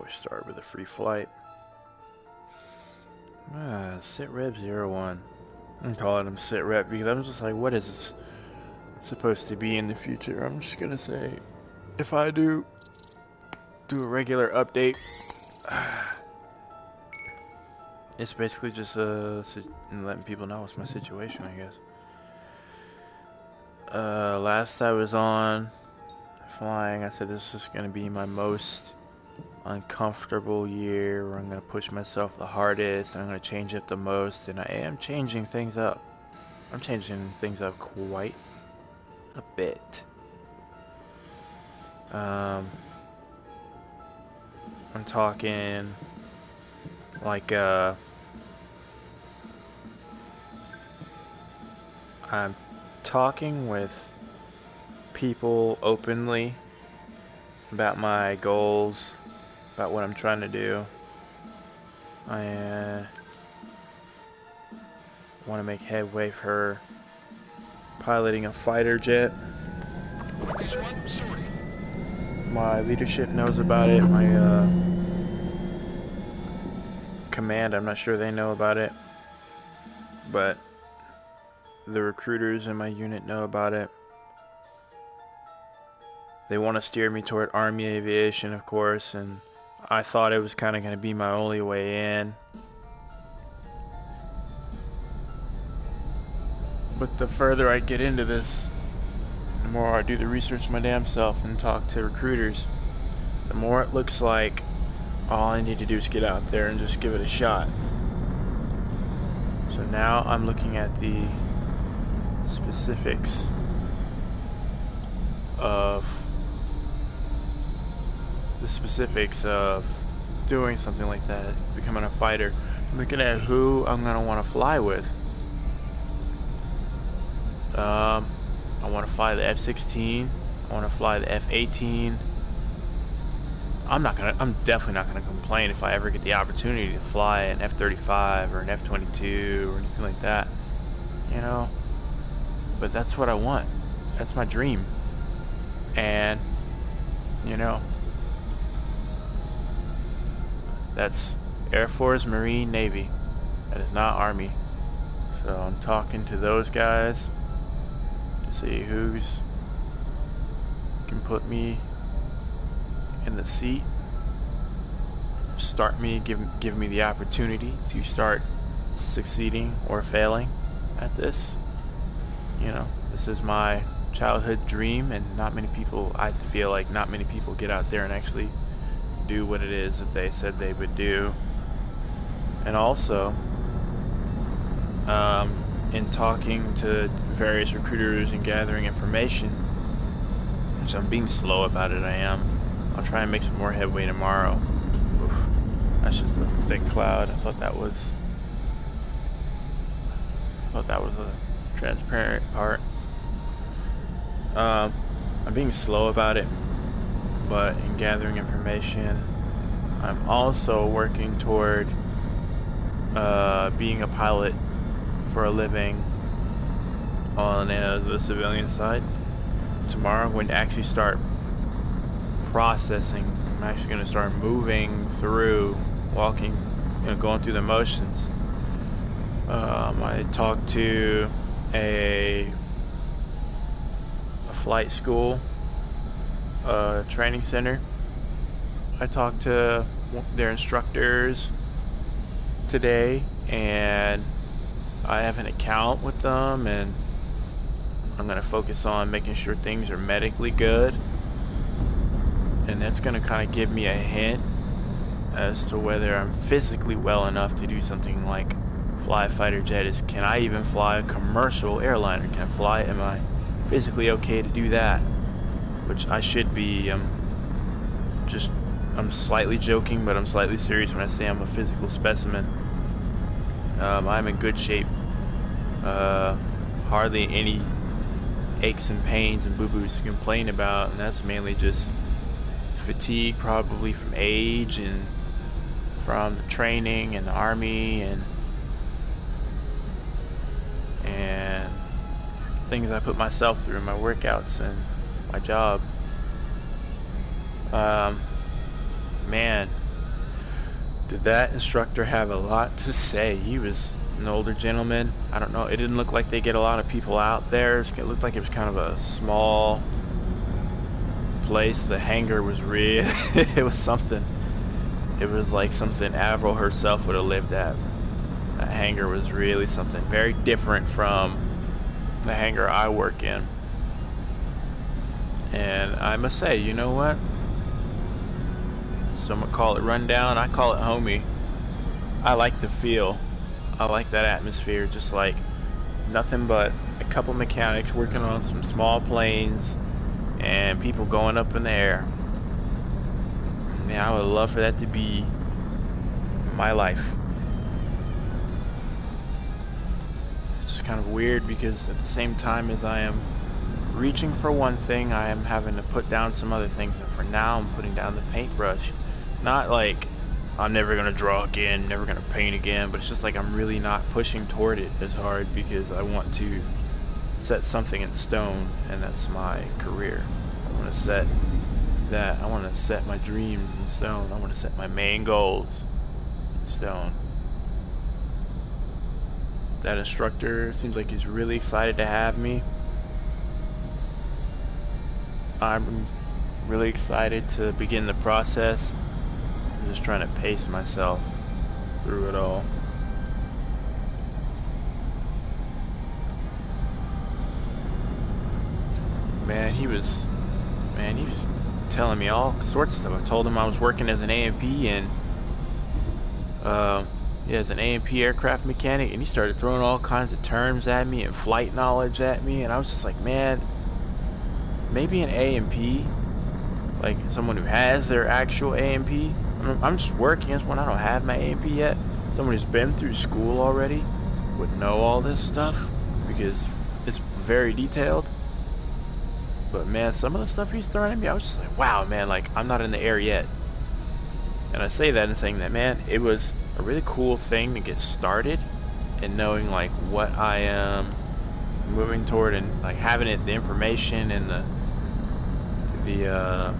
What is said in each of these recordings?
always start with a free flight. Sitrep 01. I'm calling him Sitrep because I'm just like, what is this supposed to be in the future? I'm just gonna say, if I do a regular update, it's basically just letting people know what's my situation, I guess. Last I was on flying, I said this is gonna be my most uncomfortable year where I'm going to push myself the hardest and I'm going to change it the most, and I am changing things up. I'm changing things up quite a bit. I'm talking like I'm talking with people openly about my goals, about what I'm trying to do. I want to make headway for piloting a fighter jet. My leadership knows about it. My command, I'm not sure they know about it, but the recruiters in my unit know about it. They want to steer me toward Army aviation, of course, and I thought it was kind of going to be my only way in. But the further I get into this, the more I do the research my damn self and talk to recruiters, the more it looks like all I need to do is get out there and just give it a shot. So now I'm looking at the specifics of doing something like that, becoming a fighter. I'm looking at who I'm gonna want to fly with. I want to fly the F-16. I want to fly the F-18. I'm definitely not gonna complain if I ever get the opportunity to fly an F-35 or an F-22 or anything like that. You know, but that's what I want. That's my dream. And you know, that's Air Force, Marine, Navy. That is not Army. So I'm talking to those guys to see who's can put me in the seat, give me the opportunity to start succeeding or failing at this. You know, this is my childhood dream, and I feel like not many people get out there and actually do what it is that they said they would do. And also, in talking to various recruiters and gathering information, which I'm being slow about it, I'll try and make some more headway tomorrow. Oof, that's just a thick cloud. I thought that was a transparent part. I'm being slow about it, but in gathering information, I'm also working toward being a pilot for a living on the civilian side. Tomorrow I'm going to actually start processing. I'm actually going to start moving through, walking, going through the motions. I talked to a flight school, training center. I talked to their instructors today, and I have an account with them, and I'm going to focus on making sure things are medically good, and that's going to kind of give me a hint as to whether I'm physically well enough to do something like fly a fighter jet. Can I even fly a commercial airliner? Am I physically okay to do that? Which I should be. I'm slightly joking, but I'm slightly serious when I say I'm a physical specimen. I'm in good shape. Hardly any aches and pains and boo-boos to complain about, and that's mainly just fatigue, probably from age and from the training and the Army and things I put myself through, my workouts and my job. Man, Did that instructor have a lot to say? He was an older gentleman. I don't know. It didn't look like they get a lot of people out there. It looked like it was kind of a small place. The hangar was real. It was something. It was like something Avril herself would have lived at. That hangar was really something very different from the hangar I work in. And I must say, you know what? Some would call it rundown. I call it homey. I like the feel. I like that atmosphere. Just like nothing but a couple mechanics working on some small planes and people going up in the air. Man, I would love for that to be my life. It's kind of weird because at the same time as I am reaching for one thing, I am having to put down some other things. And for now, I'm putting down the paintbrush. Not like I'm never going to draw again, never going to paint again, but it's just like I'm really not pushing toward it as hard because I want to set something in stone, and that's my career. I want to set that. I want to set my dreams in stone. I want to set my main goals in stone. That instructor seems like he's really excited to have me. I'm really excited to begin the process. I'm just trying to pace myself through it all. Man, he was telling me all sorts of stuff. I told him I was working as an A&P and as an A&P aircraft mechanic, and he started throwing all kinds of terms at me and flight knowledge at me, and I was just like, man, maybe an A&P, like someone who has their actual A&P. I'm just working as one. I don't have my A&P yet. Someone who's been through school already would know all this stuff because it's very detailed. But man, some of the stuff he's throwing at me, I was just like, wow, man, like I'm not in the air yet. And I say that and saying that, man, it was a really cool thing to get started and knowing like what I am moving toward and like having it, the information and the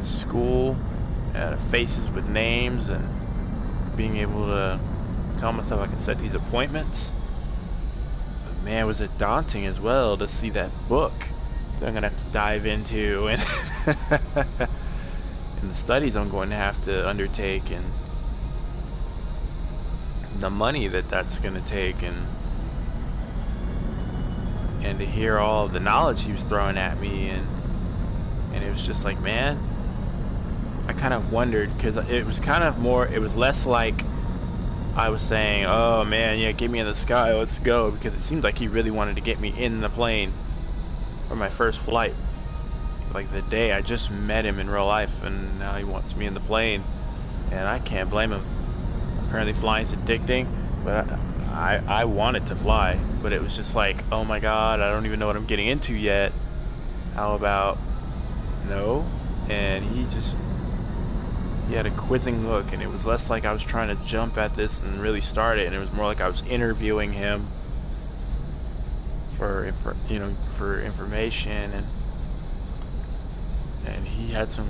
school faces with names and being able to tell myself I can set these appointments. But man, was it daunting as well to see that book that I'm gonna have to dive into and and the studies I'm going to have to undertake and the money that's going to take and to hear all of the knowledge he was throwing at me and it was just like, man, I kind of wondered because it was kind of more, it was less like I was saying, oh man, yeah, get me in the sky, let's go, because it seemed like he really wanted to get me in the plane for my first flight. Like the day I just met him in real life and now he wants me in the plane, and I can't blame him. Apparently flying's addicting, but I wanted to fly, but it was just like, oh my god, I don't even know what I'm getting into yet. How about no? And he had a quizzing look, and it was less like I was trying to jump at this and really start it, and it was more like I was interviewing him for information, and he had some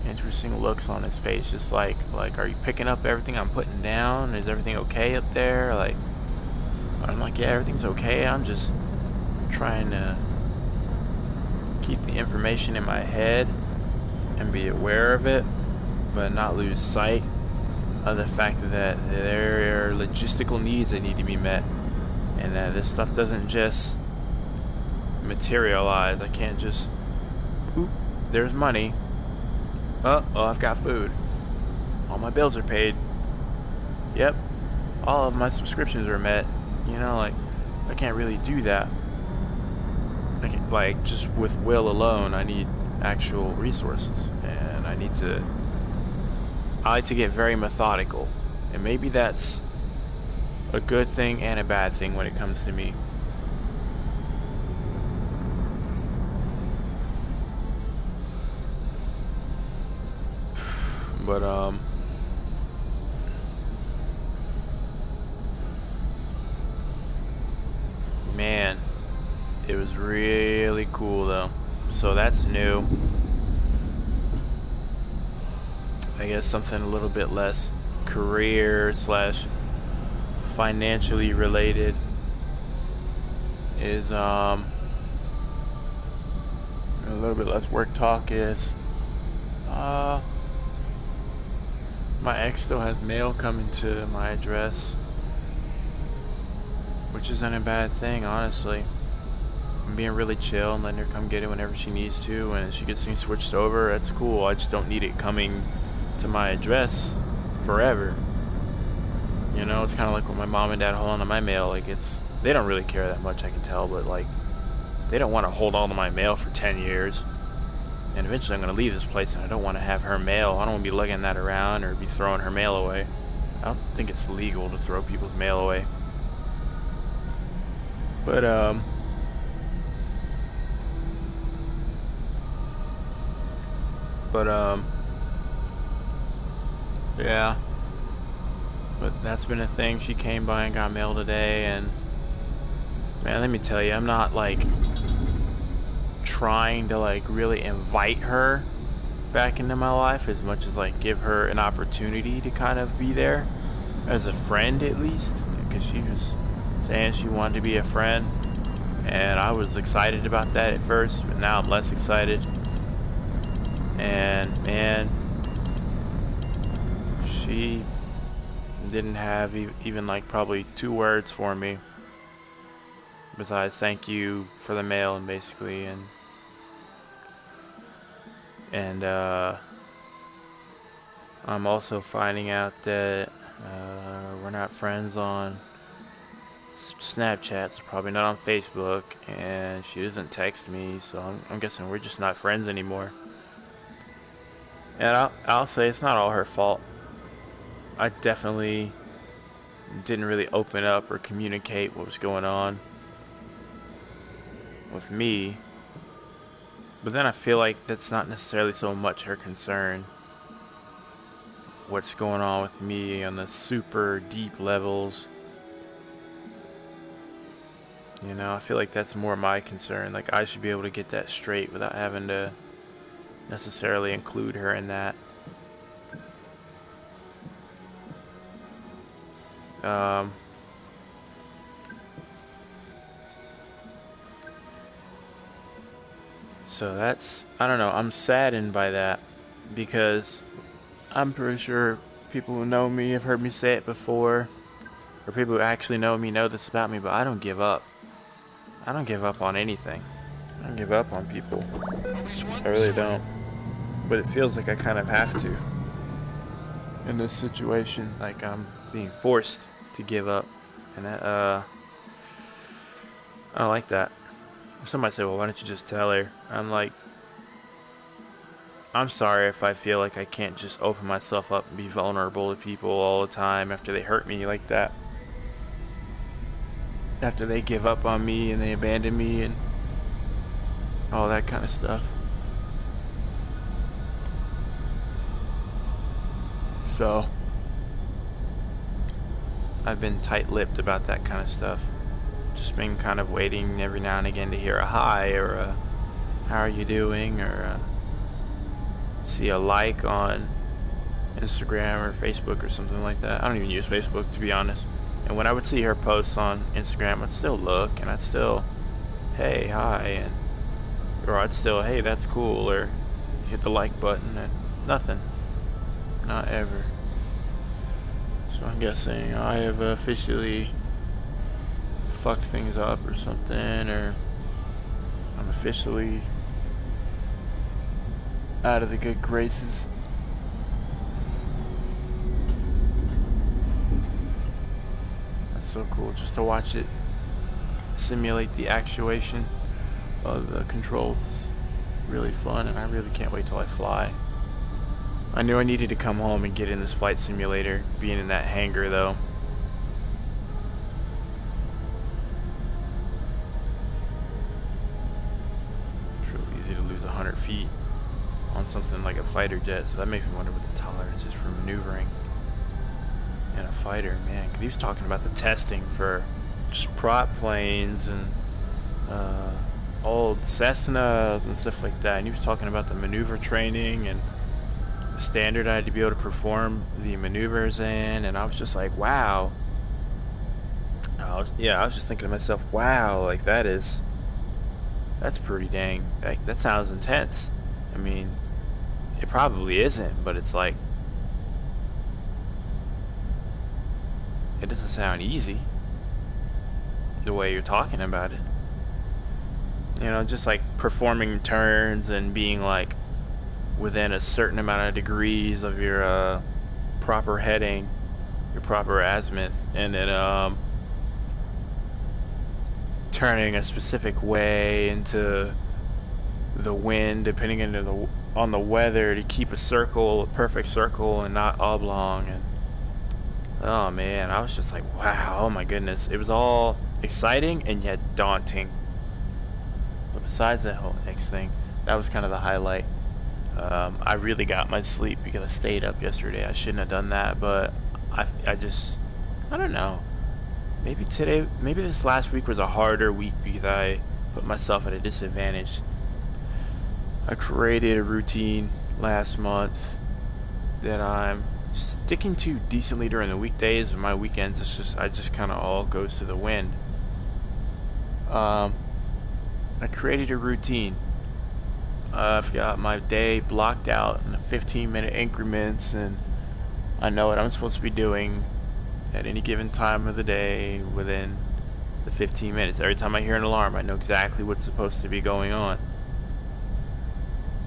interesting looks on his face, just like are you picking up everything I'm putting down? Is everything okay up there? Like, I'm like, yeah, everything's okay. I'm just trying to keep the information in my head and be aware of it, but not lose sight of the fact that there are logistical needs that need to be met, and that this stuff doesn't just materialize. I can't just, oop, there's money. Oh, I've got food. All my bills are paid. Yep, all of my subscriptions are met. You know, like, I can't really do that. I can't, like, just with will alone, I need actual resources, and I like to get very methodical, and maybe that's a good thing and a bad thing when it comes to me. But man, it was really cool though. So that's new. I guess something a little bit less career slash financially related is a little bit less work talk is my ex still has mail coming to my address, which isn't a bad thing, honestly. I'm being really chill and letting her come get it whenever she needs to, and if she gets things switched over, that's cool. I just don't need it coming to my address forever. You know, it's kind of like when my mom and dad hold on to my mail. Like, they don't really care that much, I can tell, but like, they don't want to hold on to my mail for 10 years. And eventually I'm going to leave this place, and I don't want to have her mail. I don't want to be lugging that around or be throwing her mail away. I don't think it's legal to throw people's mail away. But, yeah. But that's been a thing. She came by and got mail today, and man, let me tell you, I'm not like trying to like really invite her back into my life as much as like give her an opportunity to kind of be there as a friend, at least, because she was saying she wanted to be a friend, and I was excited about that at first, but now I'm less excited. And man, she didn't have even like probably 2 words for me besides thank you for the mail, and basically, and I'm also finding out that we're not friends on Snapchat, so probably not on Facebook, and she doesn't text me, so I'm guessing we're just not friends anymore. And I'll say it's not all her fault. I definitely didn't really open up or communicate what was going on with me. But then I feel like that's not necessarily so much her concern. What's going on with me on the super deep levels. You know, I feel like that's more my concern. Like, I should be able to get that straight without having to necessarily include her in that. So that's, I don't know, I'm saddened by that, because I'm pretty sure people who know me have heard me say it before, or people who actually know me know this about me, but I don't give up. I don't give up on anything. I don't give up on people. I really don't. But it feels like I kind of have to in this situation. Like I'm being forced to give up. And that, I don't like that. Somebody say, well, why don't you just tell her? I'm like, I'm sorry if I feel like I can't just open myself up and be vulnerable to people all the time after they hurt me like that. After they give up on me and they abandon me and all that kind of stuff. So, I've been tight-lipped about that kind of stuff. Just been kind of waiting every now and again to hear a hi or a how are you doing, or see a like on Instagram or Facebook or something like that. I don't even use Facebook, to be honest. And when I would see her posts on Instagram, I'd still look and I'd still, hey, hi, and or I'd still, hey, that's cool, or hit the like button, and nothing. Not ever. So I'm guessing I have officially fucked things up or something, or I'm officially out of the good graces. That's so cool just to watch it simulate the actuation of the controls. It's really fun, and I really can't wait till I fly. I knew I needed to come home and get in this flight simulator, being in that hangar though. It's real easy to lose 100 feet on something like a fighter jet, so that makes me wonder what the tolerance is for maneuvering in a fighter, man. 'Cause he was talking about the testing for just prop planes and old Cessnas and stuff like that, and he was talking about the maneuver training and the standard I had to be able to perform the maneuvers in, and I was just like, wow. I was just thinking to myself, wow, like that's pretty dang, like, that sounds intense. I mean, it probably isn't, but it's like, it doesn't sound easy the way you're talking about it. You know, just like performing turns and being like within a certain amount of degrees of your proper heading, your proper azimuth, and then turning a specific way into the wind, depending on the weather, to keep a perfect circle, and not oblong. And oh man, I was just like, wow, oh my goodness, it was all exciting and yet daunting. But besides that whole next thing, that was kind of the highlight. I really got my sleep because I stayed up yesterday. I shouldn't have done that, but I just, I don't know. Maybe this last week was a harder week because I put myself at a disadvantage. I created a routine last month that I'm sticking to decently during the weekdays, and my weekends, I just kind of all goes to the wind. I created a routine. I've got my day blocked out in 15-minute increments, and I know what I'm supposed to be doing at any given time of the day within the 15 minutes. Every time I hear an alarm, I know exactly what's supposed to be going on,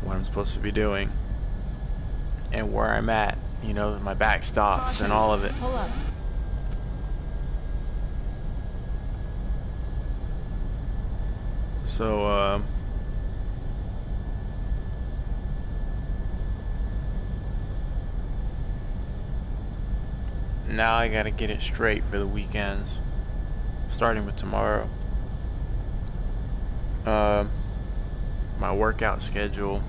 what I'm supposed to be doing, and where I'm at. You know, my back stops and all of it. Pull up. So, now I gotta get it straight for the weekends, starting with tomorrow. My workout schedule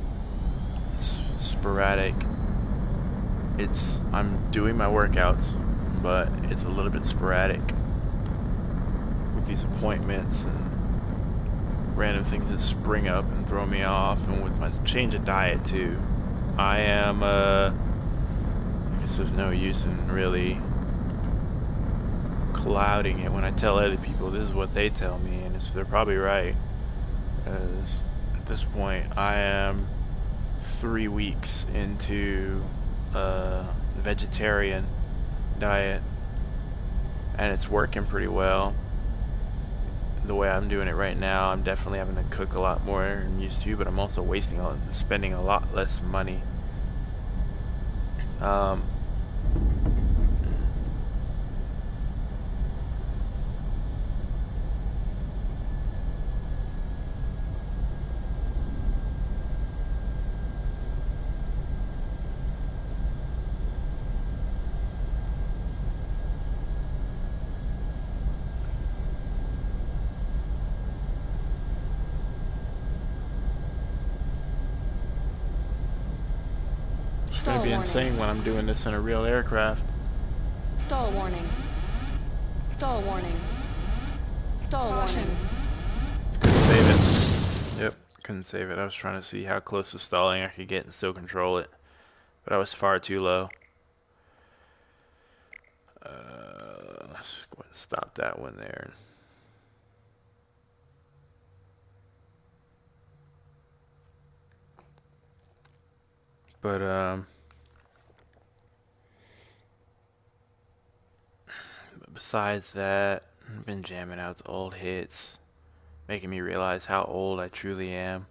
is sporadic. I'm doing my workouts, but it's a little bit sporadic with these appointments and random things that spring up and throw me off, and with my change of diet too. I guess there's no use in really clouding it when I tell other people this is what they tell me, and they're probably right. Because at this point, I am 3 weeks into a vegetarian diet, and it's working pretty well. The way I'm doing it right now, I'm definitely having to cook a lot more than used to, but I'm also spending a lot less money. It's gonna be insane when I'm doing this in a real aircraft. Stall warning. Stall warning. Stall warning. Couldn't save it. Yep, couldn't save it. I was trying to see how close to stalling I could get and still control it, but I was far too low. Let's go ahead and stop that one there. But besides that, I've been jamming out to old hits, making me realize how old I truly am.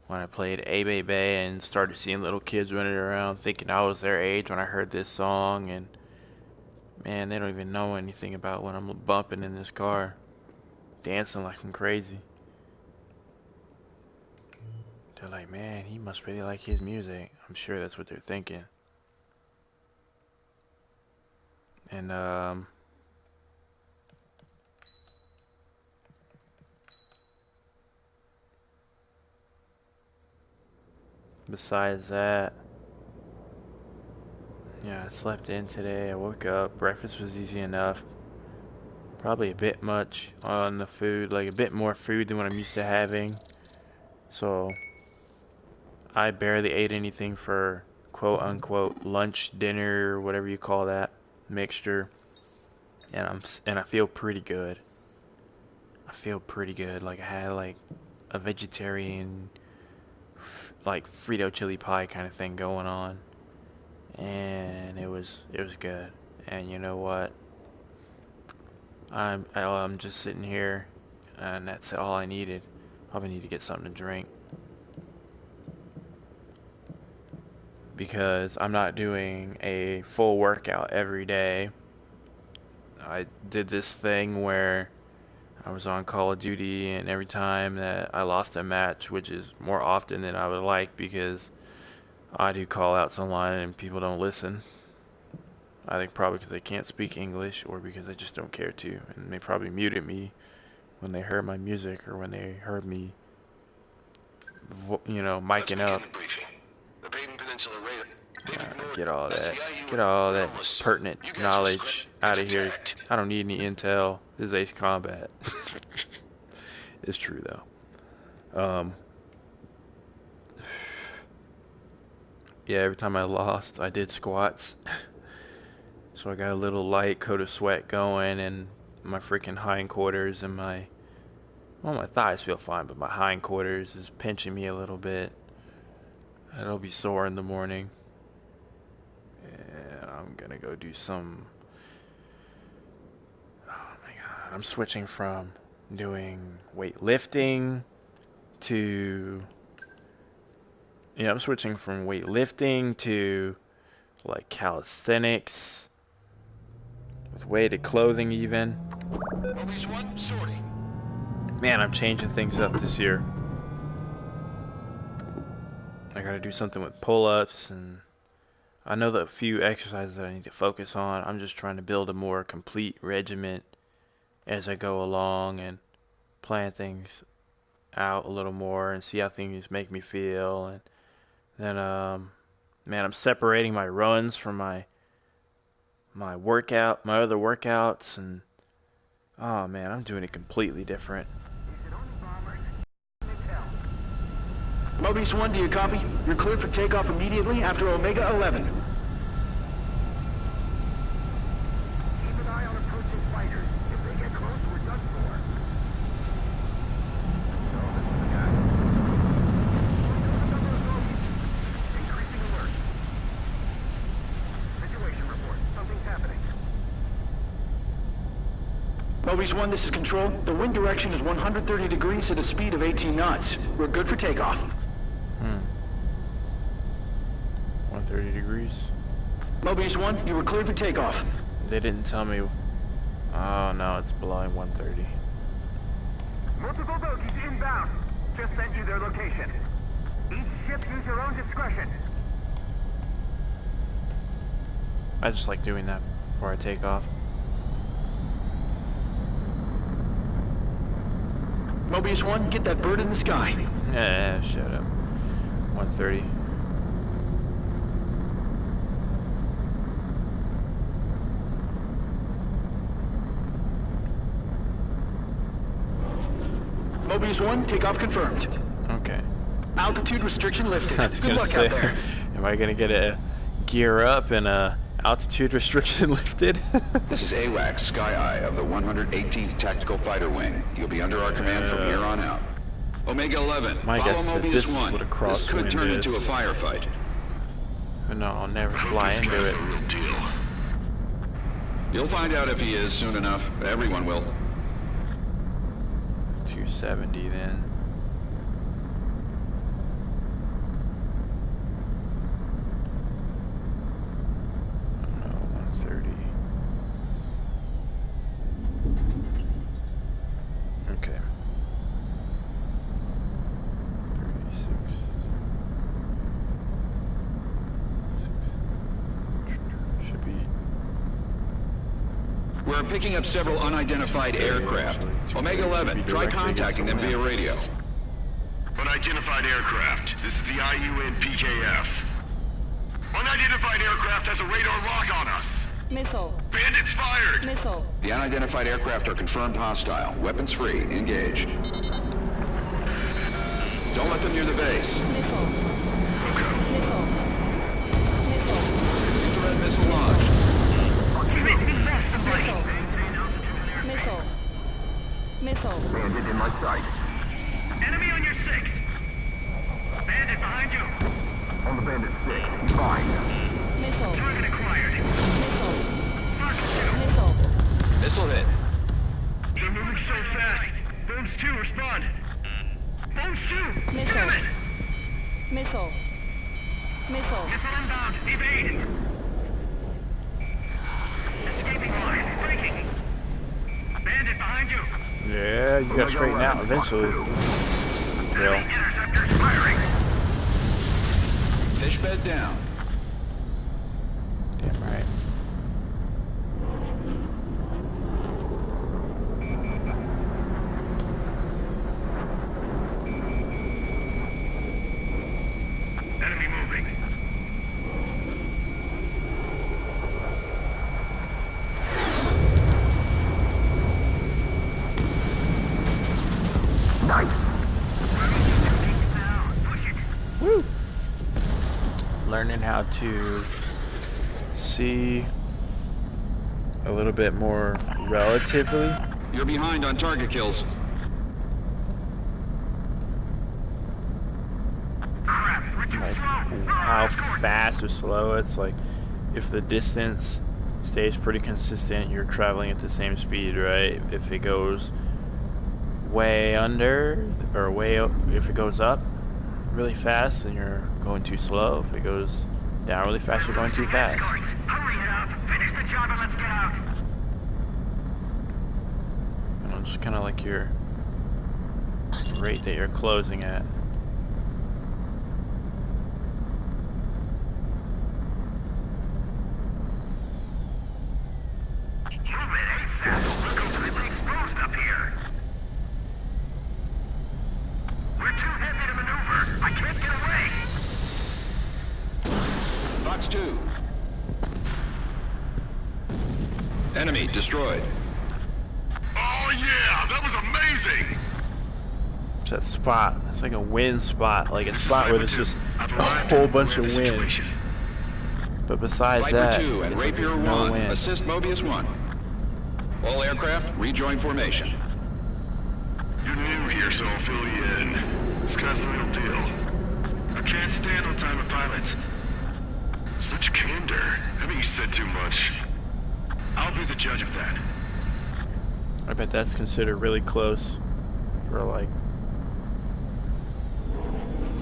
When I played A Bay Bay and started seeing little kids running around thinking I was their age when I heard this song, and man, they don't even know anything about what I'm bumping in this car, dancing like I'm crazy. They're like, man, he must really like his music. I'm sure that's what they're thinking. And besides that, yeah, I slept in today. I woke up. Breakfast was easy enough. Probably a bit much on the food, like a bit more food than what I'm used to having. So I barely ate anything for quote unquote lunch, dinner, whatever you call that mixture, and I feel pretty good. I feel pretty good. Like I had like a vegetarian, like Frito chili pie kind of thing going on, and it was good. And you know what? I'm just sitting here, and that's all I needed. Probably need to get something to drink because I'm not doing a full workout every day. I did this thing where I was on Call of Duty, and every time that I lost a match, which is more often than I would like because I do call outs online and people don't listen. I think probably because they can't speak English or because they just don't care to. And they probably muted me when they heard my music or when they heard me, miking up. Get all that. Get all that pertinent knowledge out of here. I don't need any intel. This is Ace Combat. It's true though. Yeah, every time I lost, I did squats. So I got a little light coat of sweat going, and my freaking hindquarters and my thighs feel fine, but my hindquarters is pinching me a little bit. It'll be sore in the morning. And I'm gonna go do some. Oh my god, I'm switching from doing weightlifting to. I'm switching from weightlifting to like calisthenics with weighted clothing even. Man, I'm changing things up this year. I gotta do something with pull-ups, and I know the few exercises that I need to focus on. I'm just trying to build a more complete regimen as I go along and plan things out a little more and see how things make me feel. And then, man, I'm separating my runs from my other workouts, and oh man, I'm doing it completely different. Mobius 1, do you copy? You're cleared for takeoff immediately after Omega 11. Keep an eye on approaching fighters. If they get close, we're done for. Increasing alert. Situation report. Something's happening. Mobius 1, this is Control. The wind direction is 130 degrees at a speed of 18 knots. We're good for takeoff. 130 degrees. Mobius 1, you were cleared for takeoff. They didn't tell me. Oh no, it's blowing 130. Multiple bogies inbound. Just sent you their location. Each ship use your own discretion. I just like doing that before I take off. Mobius 1, get that bird in the sky. Yeah, shut up. 130. Mobius 1, takeoff confirmed. Okay. Altitude restriction lifted. I was Good gonna luck say, out there. am I gonna get a gear up and a altitude restriction lifted? This is AWACS Sky Eye of the 118th Tactical Fighter Wing. You'll be under our command from here on out. Omega 11, My follow guess is that this Mobius is 1. what a This crosswind could turn is. into a firefight. But no, I'll never fly into it. You'll find out if he is soon enough. Everyone will. 270 then. No, 130. Okay. 36. Should be. We're picking up several unidentified aircraft. Omega 11, try contacting them via radio. Unidentified aircraft. This is the IUN PKF. Unidentified aircraft has a radar lock on us. Missile. Bandits fired. Missile. The unidentified aircraft are confirmed hostile. Weapons free. Engage. Don't let them near the base. Missile. Missile. Missile launched. Missile. Missile. Bandit in my sight. Enemy on your 6. Bandit behind you. On the bandit 6. He's fine. Missile. Target acquired. Missile. Fox 2. Missile. Missile hit. They're moving so fast. Bones 2, respond. Bones 2! Missile. Damn it! Missile. Missile. Missile inbound. Evade. Escaping line. Breaking. Bandit behind you. Yeah, you gotta straighten out eventually. Drill. Enemy interceptors firing. Fish bed down. Damn right. Enemy moving. Nice. Woo! Learning how to see a little bit more relatively. You're behind on target kills. Crap, we're too Like slow. how fast or slow it's like. If the distance stays pretty consistent, you're traveling at the same speed, right? If it goes way under or way up, if it goes up really fast, then you're going too slow. If it goes down really fast, you're going too fast. Hurry it up. Finish the job and let's get out. You know, just kind of like your rate that you're closing at. Move it, ASAP. We're completely exposed up here. We're too heavy to maneuver. I can't get away. Fox 2. Enemy destroyed. Oh yeah, that was amazing. It's that spot. It's like a wind spot, like a spot where there's just a whole bunch of wind. But besides Viper that, 2 and it's like Rapier there's no 1. wind. Assist Mobius 1. All aircraft rejoin formation. You're new here, so I'll fill you in. This guy's the real deal. I can't stand on time with pilots. Such candor. I mean, you said too much. I'll be the judge of that. I bet that's considered really close for like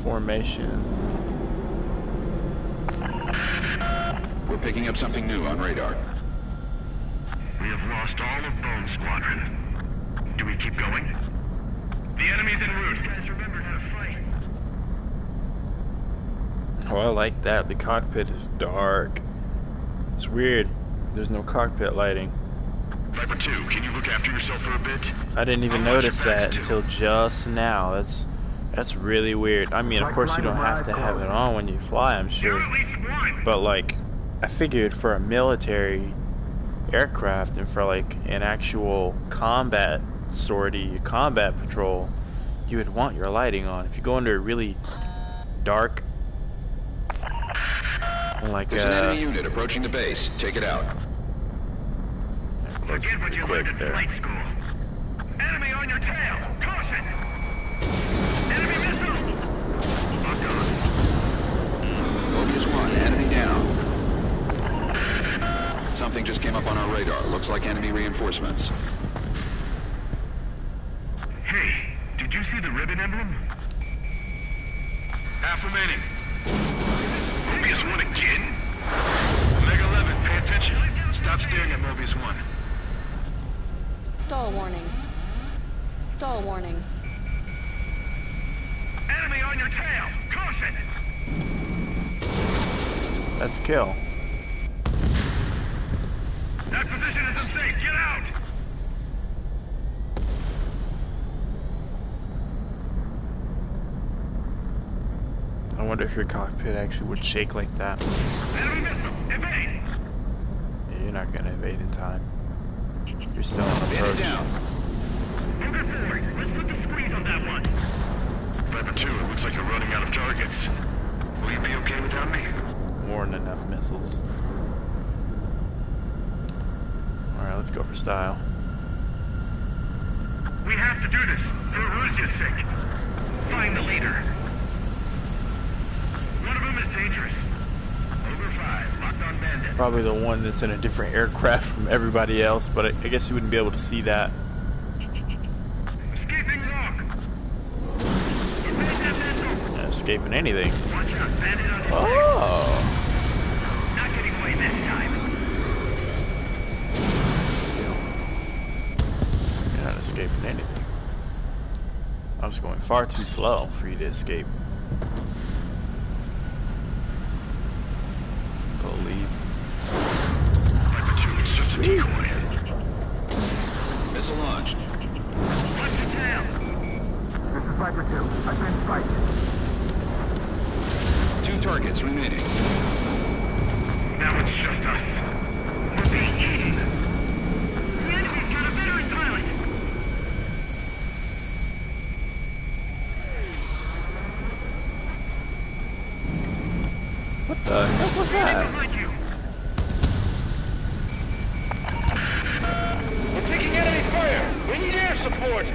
formations. We're picking up something new on radar. We have lost all of Bone Squadron. Do we keep going? The enemy's en route. You guys remember how to fight. Oh, I like that. The cockpit is dark. It's weird. There's no cockpit lighting. Viper 2, can you look after yourself for a bit? I didn't even I'll watch notice your backs, that too. until just now. That's really weird. I mean, of course you don't have to have it on when you fly, I'm You're sure. at least one. But like, I figured for a military aircraft and for like an actual combat sortie, combat patrol, you would want your lighting on. If you go under a really dark, like There's an enemy unit approaching the base. Take it out. Forget what you quick learned at there. flight school. Enemy on your tail. Caution. Enemy missile. Locked on. Mobius 1, enemy down. Something just came up on our radar. Looks like enemy reinforcements. Hey, did you see the ribbon emblem? Half remaining. Mobius 1 again? Meg 11, pay attention. Stop staring at Mobius 1. Stall warning. Stall warning. Enemy on your tail. Caution. That's a kill. That position is unsafe. Get out. I wonder if your cockpit actually would shake like that. Enemy missile. Evade. Yeah, you're not gonna evade in time. You're still on Bandit approach. down. Moving forward. Let's put the squeeze on that one. Viper 2, it looks like you're running out of targets. Will you be okay without me? More than enough missiles. Alright, let's go for style. We have to do this, for Ruzia's sake. Find the leader. One of them is dangerous. Over 5, locked on bandit. Probably the one that's in a different aircraft from everybody else, but I guess you wouldn't be able to see that. Escaping lock. Evade that missile. Not escaping anything. Watch out, bandit on his Oh! Not getting away this time. You're not escaping anything. I was going far too slow for you to escape. Believe. Viper 2, it's just a decoy. Missile launched. Watch your tail. This is Viper 2. I've been spiked. 2 targets remaining. Now it's just us. We're being eaten. The enemy's got a veteran pilot. What the heck was Right that? behind you. We're taking enemy fire. We need air support.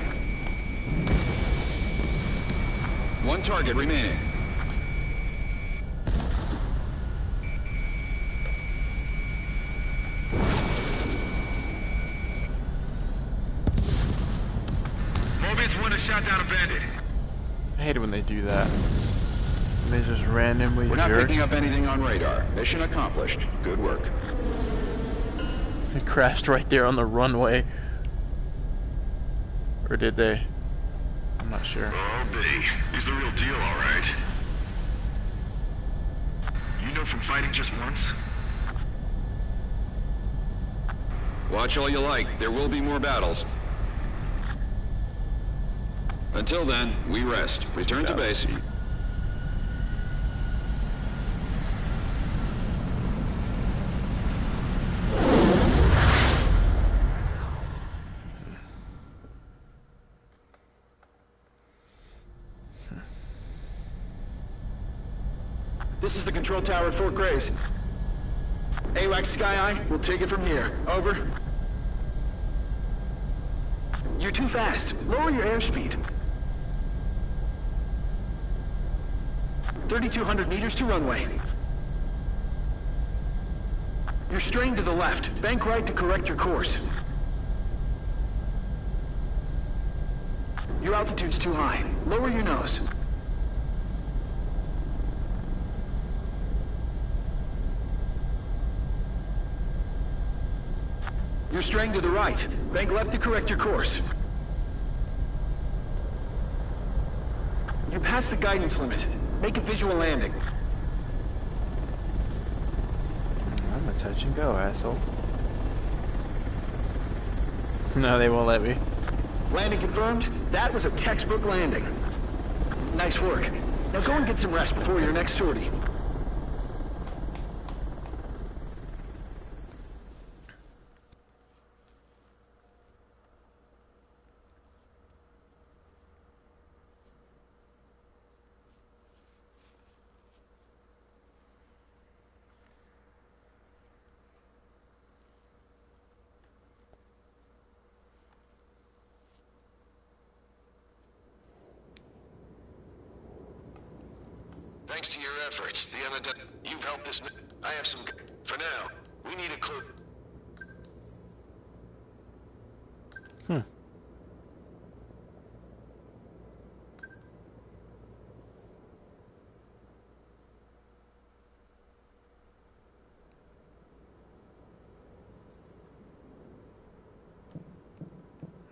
1 target remaining. Mobius 1 has shot down a bandit. I hate it when they do that. When they just randomly We're not jerk. picking up anything on radar. Mission accomplished. Good work. They crashed right there on the runway. Or did they? I'm not sure. Oh, B. He's the real deal, all right. You know from fighting just once? Watch all you like. There will be more battles. Until then, we rest. Return to base. This is the control tower at Fort Grays. AWACS Sky Eye, we'll take it from here. Over. You're too fast. Lower your airspeed. 3,200 meters to runway. You're straying to the left. Bank right to correct your course. Your altitude's too high. Lower your nose. You're straying to the right. Bank left to correct your course. You passed the guidance limit. Make a visual landing. I'm a touch and go, asshole. No, they won't let me. Landing confirmed. That was a textbook landing. Nice work. Now go and get some rest before your next sortie. Thanks to your efforts, you've helped us. I have some. For now, we need a clue.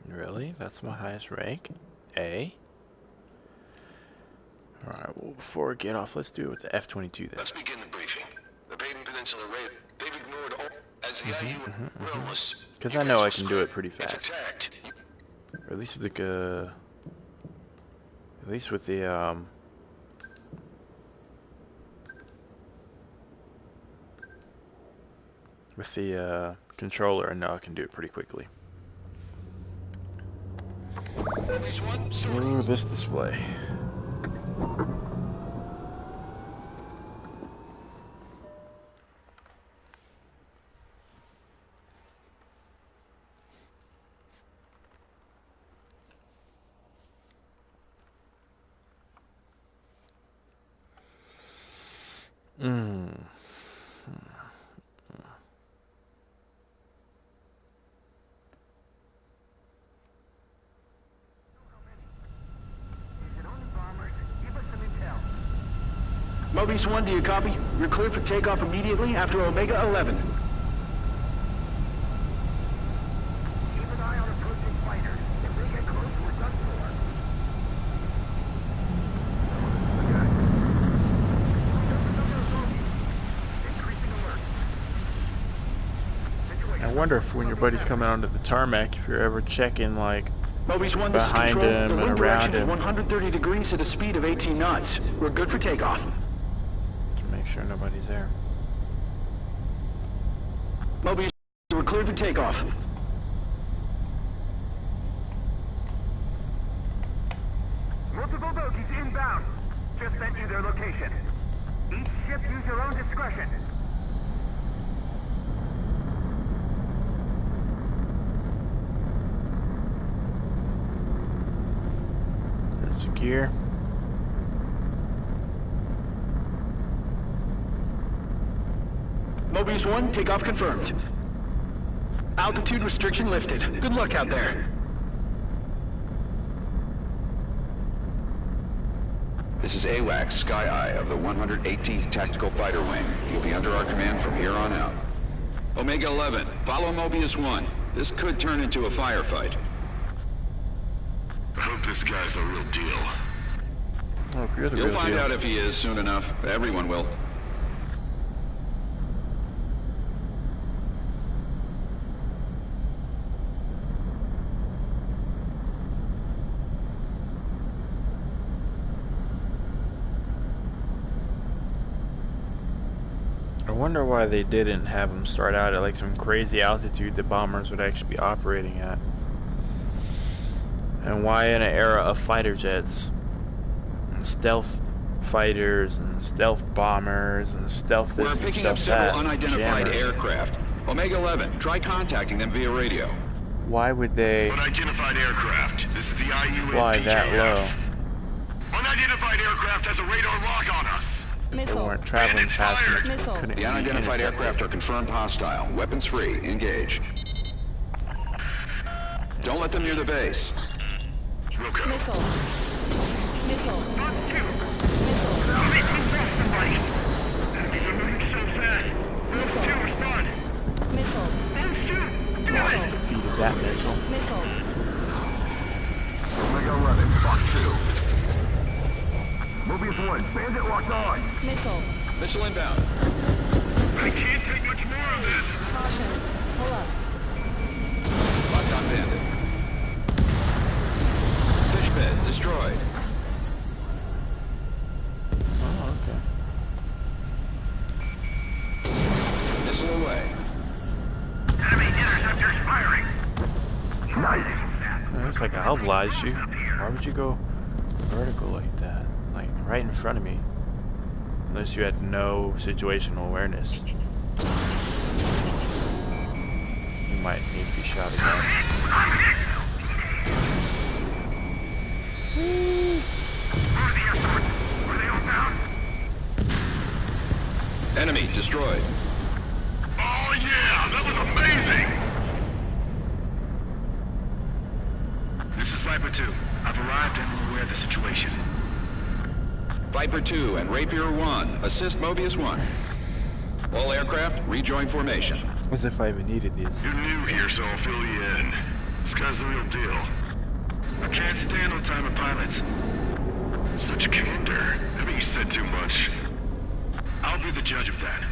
Really? That's my highest rank? A? Alright, well, before we get off, let's do it with the F-22 then. Let's begin the briefing. The Baden Peninsula raid. They've ignored all as the IU realmless. Because I know I can do it pretty It's fast. attacked. Or at least with the, at least with the, controller, I know I can do it pretty quickly. Ooh, this display. Mm. Mobius 1, do you copy? You're cleared for takeoff immediately after Omega 11. Keep an eye on approaching fighters. If they get close, we're done for. Increasing alert. I wonder if when your buddy's coming onto the tarmac, if you're ever checking like Mobius 1, this is behind Control. him The and wind around direction is him 130 degrees at a speed of 18 knots. We're good for takeoff. to make sure nobody's there. Mobius, we're cleared for takeoff. Multiple bogies inbound. Just sent you their location. Each ship use your own discretion. That's the gear. Mobius 1, takeoff confirmed. Altitude restriction lifted. Good luck out there. This is AWACS, Sky Eye of the 118th Tactical Fighter Wing. You'll be under our command from here on out. Omega 11, follow Mobius 1. This could turn into a firefight. I hope this guy's the real deal. Oh, you're the You'll real find deal. out if he is soon enough. Everyone will. I wonder why they didn't have them start out at like some crazy altitude the bombers would actually be operating at. And why in an era of fighter jets and stealth fighters and stealth bombers and stealth this We're and picking up stealth several that, unidentified jammers. aircraft. Omega 11, try contacting them via radio. Why would they Unidentified aircraft. This is the IUAV. fly that low? Unidentified aircraft has a radar lock on us. They Missile. weren't traveling fast enough. Missile. Couldn't The be unidentified intercepted. aircraft are confirmed hostile. Weapons free. Engage. Don't let them near the base. Wilco. Missile. Missile. Mark 2. Missile. I'll make you cross somebody. Enemies are moving so fast. Mark 2, respond. Missile. And shoot. Do Well, it. they defeated that missile. Missile. Omega 11, Fox 2. Mobius 1, bandit locked on. Missile. Missile inbound. I can't take much more of this. Caution. Pull up. Locked on bandit. Fish bed destroyed. Oh, okay. Missile away. Enemy interceptors firing. Nice. It's like I obliged you. Why would you go vertical like that? Like right in front of me. Unless you had no situational awareness. You might need to be shot again. Where are the escorts? Are they all down? Enemy destroyed. Oh yeah, that was amazing! This is Viper 2. I've arrived and I'm aware of the situation. Viper 2 and Rapier 1. Assist Mobius 1. All aircraft, rejoin formation. As if I even needed the You're assistance. new here, so I'll fill you in. This guy's the real deal. I can't stand on time of pilots. Such candor. Haven't you said too much? I'll be the judge of that.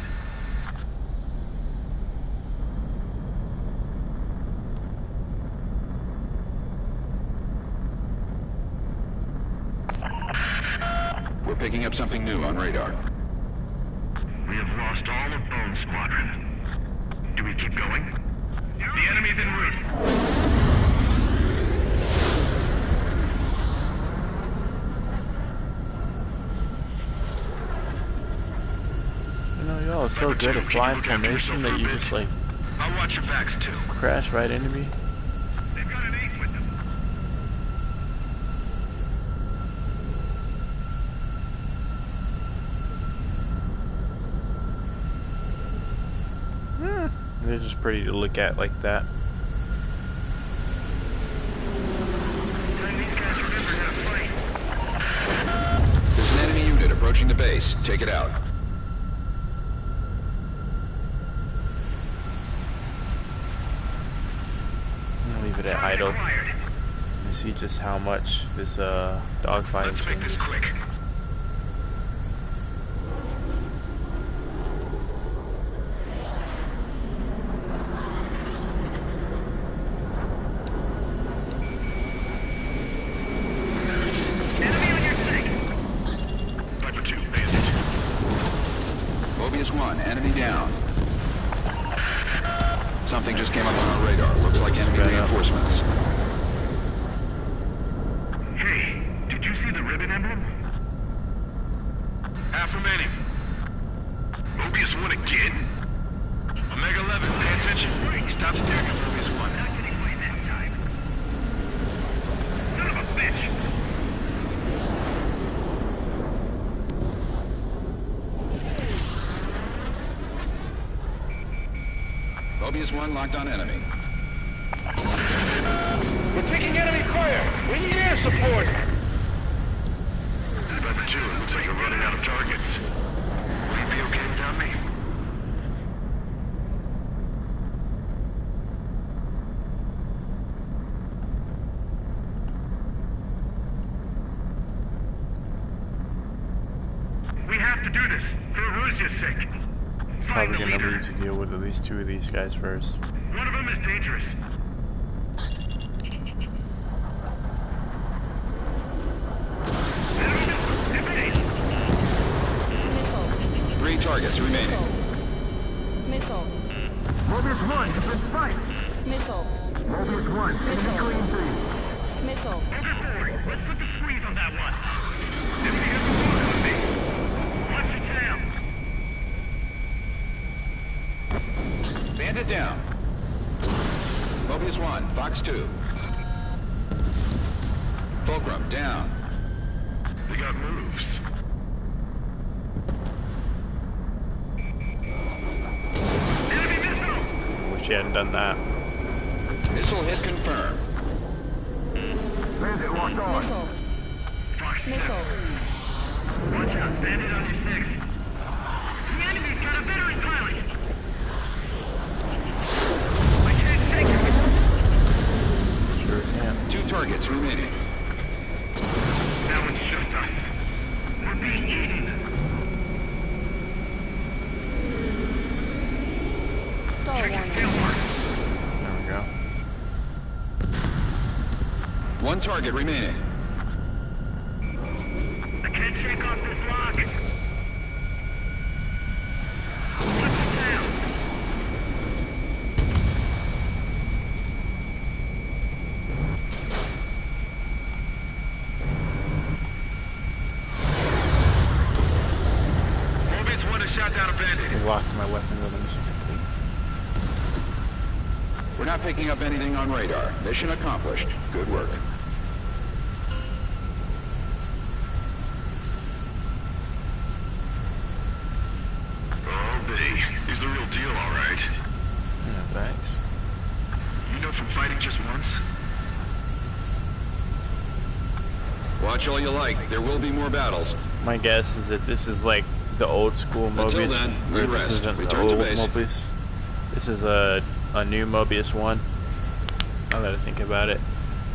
We're picking up something new on radar. We have lost all of Bone Squadron. Do we keep going? The enemy's en route. You know, y'all are so good at flying formation that you just like I'll watch your backs too. crash right into me. They've got an ace with them. They're just pretty to look at like that. There's an enemy unit approaching the base. Take it out. I'm gonna leave it at idle. You see just how much this dogfighting Let's make this changes. quick. Enemy on your six. Viper 2, bandit. Mobius 1, enemy down. Something just came up on our radar. Looks like enemy Spread out. reinforcements. Hey, did you see the ribbon emblem? Affirmating. Mobius 1 again? Omega 11, pay attention. Stop staring at Mobius 1. Not getting away this time. Son of a bitch! Mobius 1 locked on enemy. We're taking enemy fire. We need air support. Viper 2, it looks like you're running out of targets. Will you be okay without me? We have to do this, for Russia's sake. Find Probably the gonna leader. need to deal with at least 2 of these guys first. One of them is dangerous. Missile. 3 targets remaining. Missile. Mobius 1, it's fight. Missile. Mobius 1, Missile. clean 3. Missile. Over forward. Let's put the squeeze on that one. Enemy has a walk on me. Watch it down. Bandit down. Mobius 1, Fox 2. Fulcrum down. We got moves. Enemy missile! Wish you hadn't done that. Missile hit confirmed. Bandit locked on. Missile. Fox 7. Missile. Watch out, bandit on your six. The enemy's got a veteran pilot. I can't take it. Sure can. 2 targets remaining. Now it's just us. We're being eaten. Stall Check your warning. field mark. There we go. 1 target remaining. I can't shake off this lock. Watch it down. Mobius 1 has shot down a bandit. I locked my weapon with a mission complete. We're not picking up anything on radar. Mission accomplished. Good work. Oh, Biddy. He's the real deal, all right. Yeah, thanks. You know from fighting just once? Watch all you like. There will be more battles. My guess is that this is like the old school Mobius. Until then, we or this rest. isn't the Return to old base. Mobius. This is a new Mobius 1. Now that I think about it.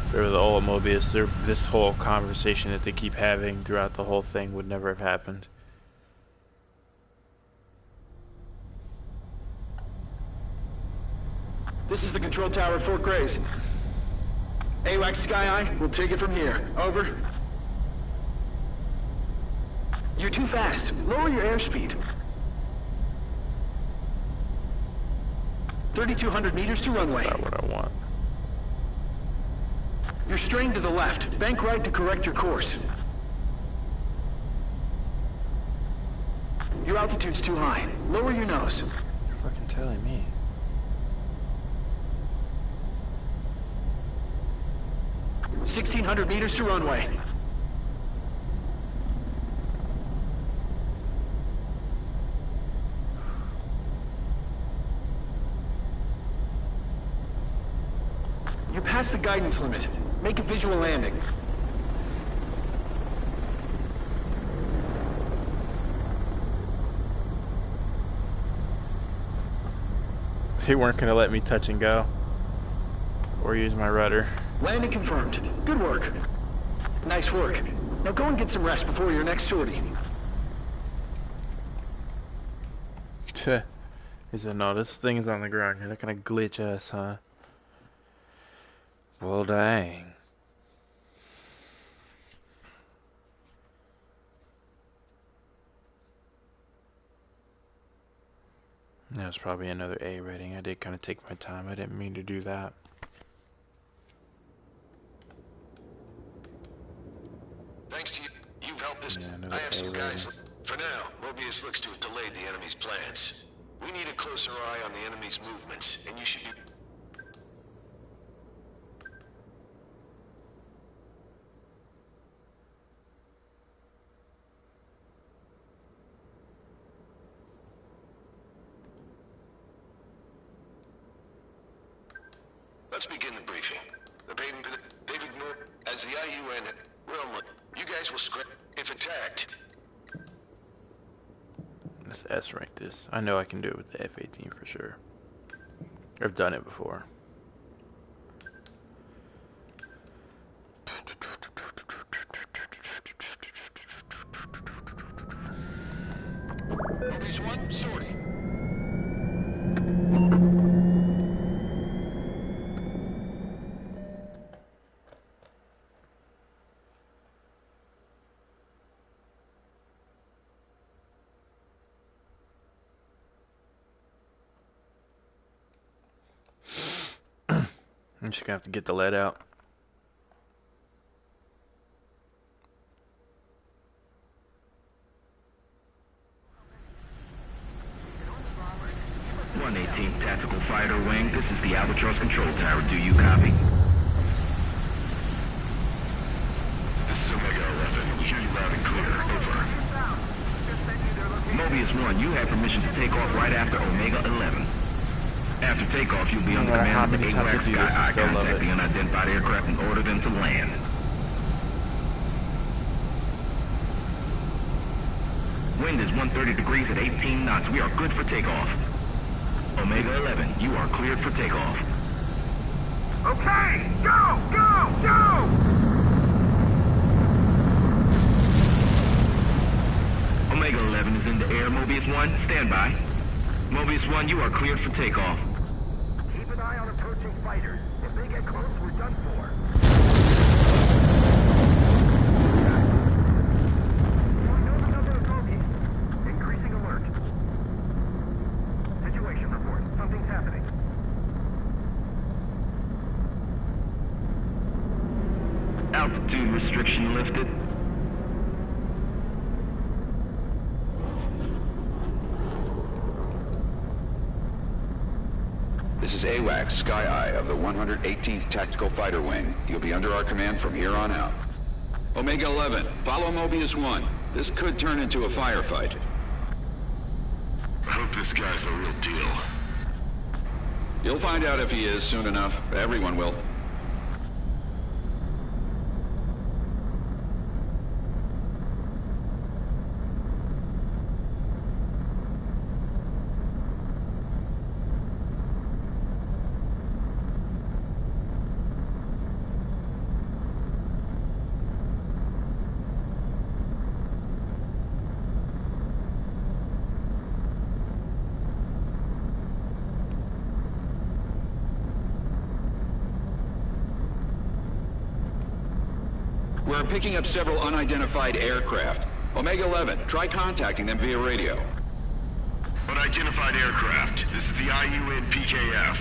If they were the old Mobius, this whole conversation that they keep having throughout the whole thing would never have happened. This is the control tower at Fort Grays. AWACS Sky Eye, we'll take it from here. Over. You're too fast. Lower your airspeed. 3,200 meters to That's runway. about what I want. You're strained to the left. Bank right to correct your course. Your altitude's too high. Lower your nose. You're fucking telling me. $1,600 meters to runway. past the guidance limit. Make a visual landing. They weren't gonna let me touch and go or use my rudder. Landing confirmed. Good work. Nice work. Now go and get some rest before your next sortie. He said, no, this thing is on the ground. You're not gonna glitch us, huh? Well, dang. That was probably another A rating. I did kind of take my time. I didn't mean to do that. Thanks to you, you've helped us. Yeah, another I have A some guys. rating. For now, Mobius looks to have delayed the enemy's plans. We need a closer eye on the enemy's movements, and you should be... Let's begin the briefing. They've ignored... As the IUN... Well, you guys will scrap... If attacked... Let's S rank this. I know I can do it with the F-18 for sure. I've done it before. Mobius 1, sortie. I'm just gonna have to get the lead out. Tactical Fighter Wing, this is the Albatross Control Tower. Do you copy? This is Omega 11. We hear you loud and clear. Over. Mobius 1, you have permission to take off right after Omega 11. After takeoff, you'll be under No matter how command of many the times I AWACS do this, I Sky Eye. still love Contact it. the unidentified aircraft and order them to land. Wind is 130 degrees at 18 knots. We are good for takeoff. Omega 11, you are cleared for takeoff. Okay, go, go, go! Omega 11 is in the air. Mobius 1, stand by. Mobius 1, you are cleared for takeoff. Keep an eye on approaching fighters. If they get close, we're done for. Going over number of bogeys. Increasing alert. Situation report. Something's happening. Altitude restriction lifted. This is AWACS Sky Eye of the 118th Tactical Fighter Wing. You'll be under our command from here on out. Omega 11, follow Mobius 1. This could turn into a firefight. I hope this guy's the real deal. You'll find out if he is soon enough. Everyone will. We're picking up several unidentified aircraft. Omega 11, try contacting them via radio. Unidentified aircraft. This is the IUN PKF.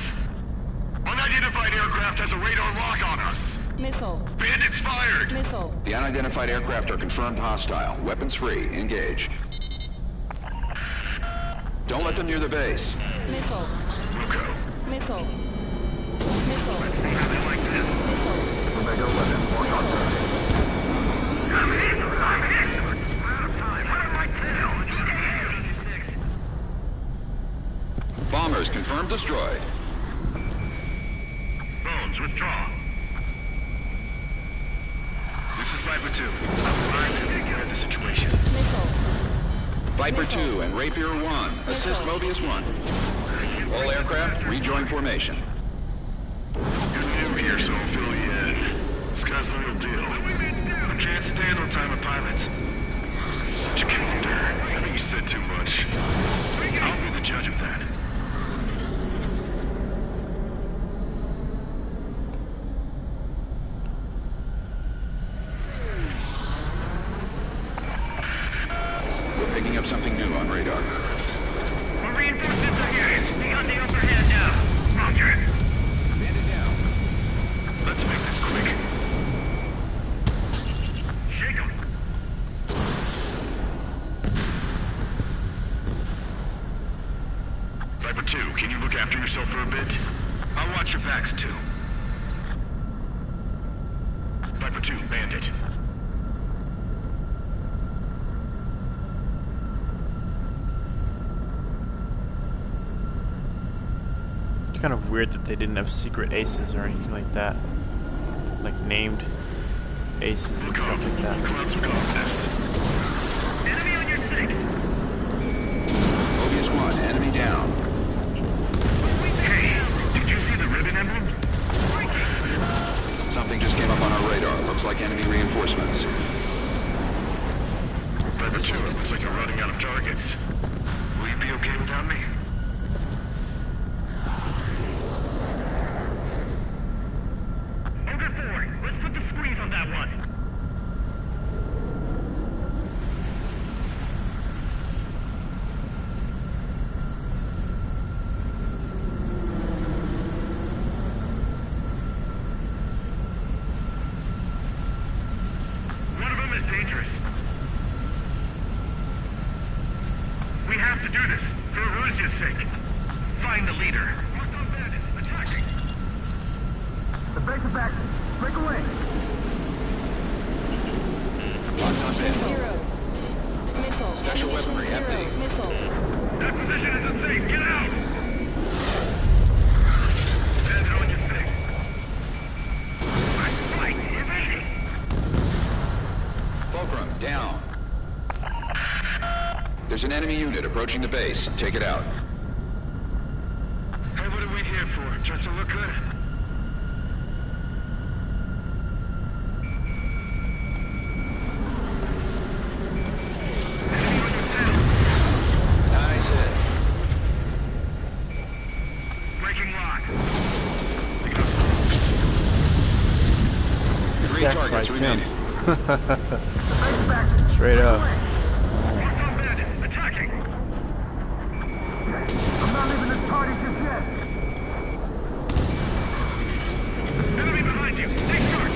Unidentified aircraft has a radar lock on us. Missile. Bandits fired. Missile. The unidentified aircraft are confirmed hostile. Weapons free. Engage. Don't let them near the base. Missile. Wilco. Missile. Missile. See how they like this. Missile. Omega 11, walk on target. I'm hit! I'm hit! We're out of time. What am I to do? Bombers confirmed destroyed. Bones, withdraw. is Viper 2. I'm arrived to take care of the situation. Missile. Viper 2 and Rapier 1, assist Mobius 1. All aircraft, rejoin formation. You're new here, so I'll fill you in. Sky's the real deal. I can't stand on time of pilots. Such a candor. I think you said too much. I'll be the judge of that. We're picking up something new on radar. Our reinforcements are here. We got the upper hand now. Roger. Bandit down. Let's make this quick. Shake 'em. Viper 2, can you look after yourself for a bit? I'll watch your backs, too. Viper 2, Bandit. It's kind of weird that they didn't have secret aces or anything like that. Like named aces and stuff like that. Clouds are gone. Enemy on your 6. Mobius 1, enemy down. Hey, did you see the ribbon emblem? Something just came up on our radar. Looks like enemy reinforcements. Viper 2, it looks like you're running out of targets. Will you be okay without me? Ogre 4, let's put the squeeze on that one. One of them is dangerous. We have to do this, for Russia's sake. Find the leader. Marked on bandits, attacking. The base is back. Break away. Locked on bandit. Zero. Missile. Special weaponry Zero. empty. Missile. That position isn't safe. Get out! Bandit on your 6. Fight, evading. Fulcrum, down. There's an enemy unit approaching the base. Take it out. Hey, what are we here for? Just to look good? Nice hit. Breaking lock. They Three targets sacrificed him. remaining. Straight up. Marked on bandits, attacking. I'm not leaving this party just yet. Enemy behind you. Take charge.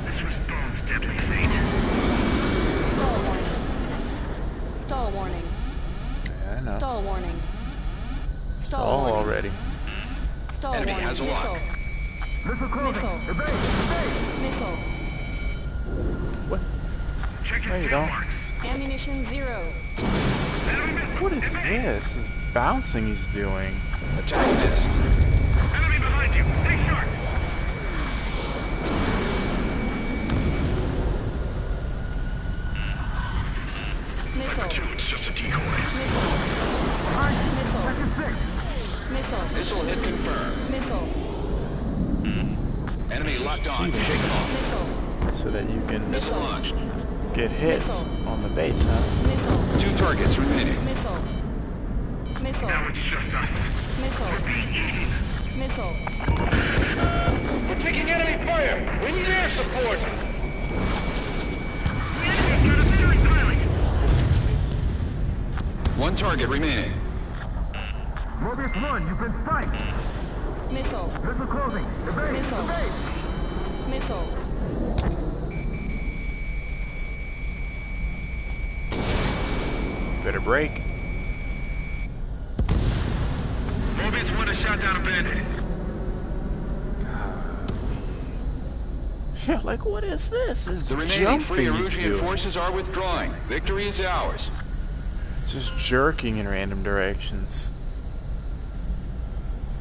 This was Bones' deadly fate. Stall warning. Stall warning. Yeah, I know. Stall warning. All warning. already. Stall Enemy warning. has a lock. Missile closing. Missile. Evade. Evade. Missile. What? Check your No, you tail don't. marks. Ammunition 0. Enemy missile. What is Evade. this? This bouncing he's doing. Attack missed. Enemy behind you. Stay sharp. Viper 2, Missile. it's just a decoy. Missile. Missile. Missile. Missile hit confirmed. Missile. Enemy locked on. Shake them off. Missile. So that you can Missile launched. get hits on the base, huh? Missile. 2 targets remaining. Missile. Missile. Now it's just us. Missile. We're being eaten. Missile. We're taking enemy fire. We need air support. The enemy's got a veteran pilot. 1 target remaining. Mobius 1, you've been spiked. Missile. Missile closing. Evade. Missile. Evade. Missile. Better break. Mobius 1 has shot down a bandit. Yeah, like what is this? This The remaining free jumping he's Erusian doing. forces are withdrawing. Victory is ours. Just jerking in random directions.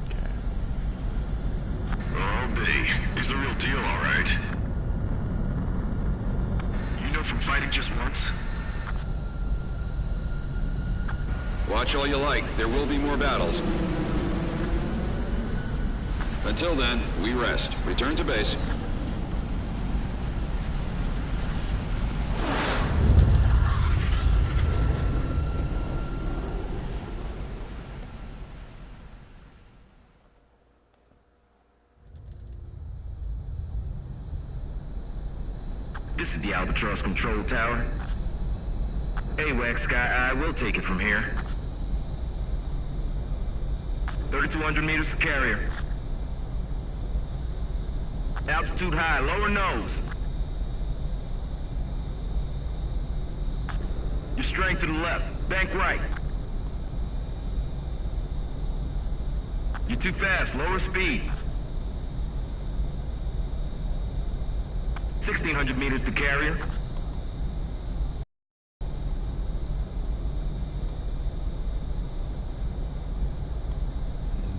Okay. Oh, B. He's the real deal, all right. Fighting just once? Watch all you like. There will be more battles. Until then, we rest. Return to base. This is the Albatross control tower. AWACS Sky Eye will take it from here. 3,200 meters to carrier. Altitude high, lower nose. Your strength to the left, bank right. You're too fast, lower speed. 1,600 meters to carrier.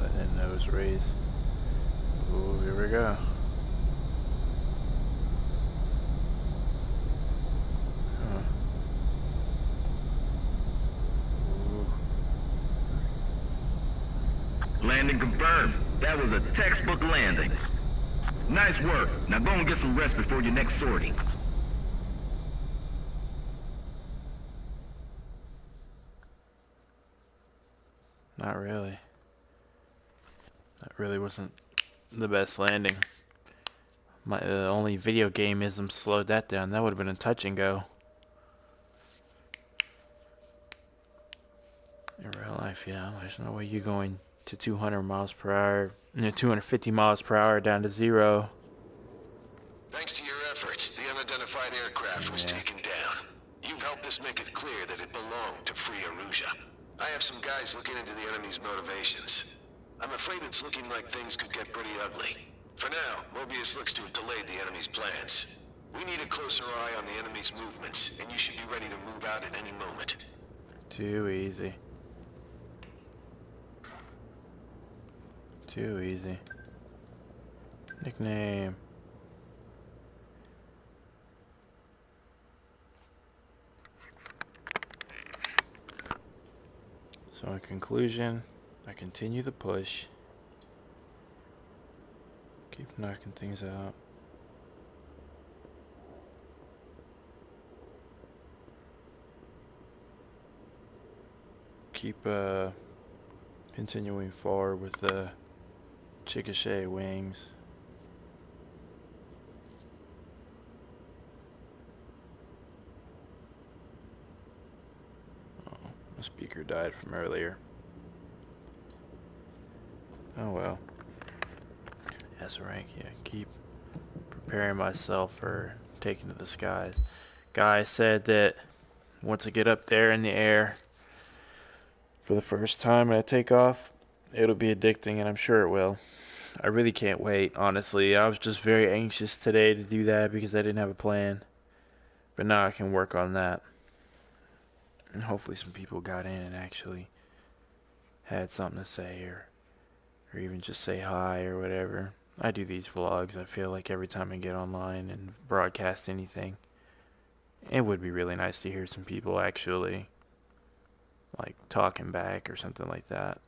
Let that nose raise. Ooh, here we go. Landing confirmed. That was a textbook landing. Nice work. Now go and get some rest before your next sortie. Not really. That really wasn't the best landing. My only video gameism slowed that down. That would have been a touch and go. In real life, yeah, there's no way you're going to 200 miles per hour, 250 miles per hour down to 0. Thanks to your efforts, the unidentified aircraft was taken down. You've helped us make it clear that it belonged to Free Aruja. I have some guys looking into the enemy's motivations. I'm afraid it's looking like things could get pretty ugly. For now, Mobius looks to have delayed the enemy's plans. We need a closer eye on the enemy's movements, and you should be ready to move out at any moment. Too easy. Too easy. Nickname. So in conclusion, I continue the push. Keep knocking things out. Keep continuing forward with the Chickasha wings. Oh, my speaker died from earlier. Oh well. S rank, yeah. Keep preparing myself for taking to the skies. Guy said that once I get up there in the air for the first time and I take off, it'll be addicting, and I'm sure it will. I really can't wait, honestly. I was just very anxious today to do that because I didn't have a plan. But now I can work on that. And hopefully some people got in and actually had something to say, or even just say hi or whatever. I do these vlogs, I feel like, every time I get online and broadcast anything. It would be really nice to hear some people actually, like, talking back or something like that.